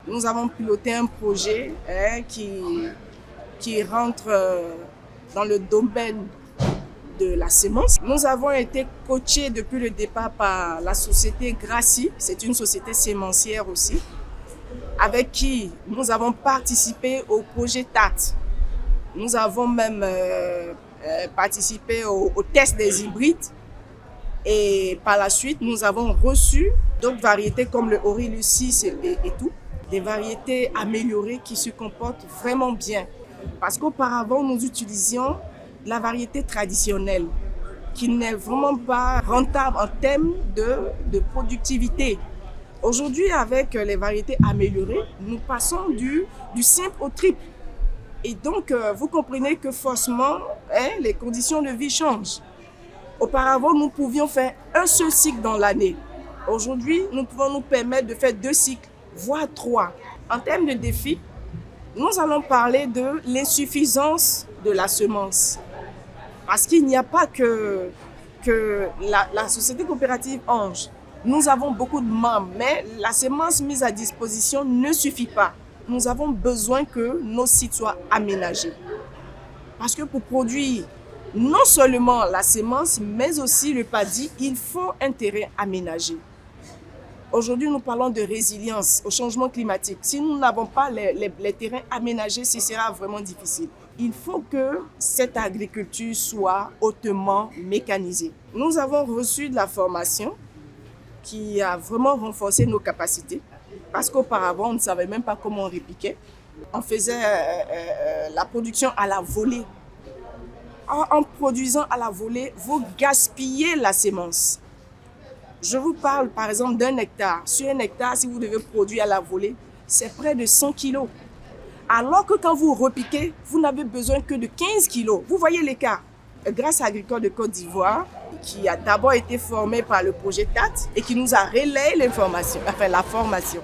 nous avons piloté un projet qui rentre dans le domaine de la sémence. Nous avons été coachés depuis le départ par la société Gracie, c'est une société sémencière aussi, avec qui nous avons participé au projet TAT. Nous avons même participé au test des hybrides et par la suite, nous avons reçu d'autres variétés comme le Aurelius 6 et tout, des variétés améliorées qui se comportent vraiment bien. Parce qu'auparavant, nous utilisions la variété traditionnelle qui n'est vraiment pas rentable en termes de productivité. Aujourd'hui, avec les variétés améliorées, nous passons du simple au triple. Et donc, vous comprenez que forcément, les conditions de vie changent. Auparavant, nous pouvions faire un seul cycle dans l'année. Aujourd'hui, nous pouvons nous permettre de faire 2 cycles, voire 3. En termes de défis, nous allons parler de l'insuffisance de la semence. Parce qu'il n'y a pas que la société coopérative Ange. Nous avons beaucoup de membres, mais la semence mise à disposition ne suffit pas. Nous avons besoin que nos sites soient aménagés. Parce que pour produire non seulement la semence, mais aussi le paddy, il faut un terrain aménagé. Aujourd'hui, nous parlons de résilience au changement climatique. Si nous n'avons pas les terrains aménagés, ce sera vraiment difficile. Il faut que cette agriculture soit hautement mécanisée. Nous avons reçu de la formation qui a vraiment renforcé nos capacités. Parce qu'auparavant, on ne savait même pas comment on repiquait. On faisait la production à la volée. En produisant à la volée, vous gaspillez la semence. Je vous parle par exemple d'un hectare. Sur un hectare, si vous devez produire à la volée, c'est près de 100 kilos. Alors que quand vous repiquez, vous n'avez besoin que de 15 kilos. Vous voyez l'écart. Grâce à Agricole de Côte d'Ivoire, qui a d'abord été formé par le projet TAT et qui nous a relayé la formation.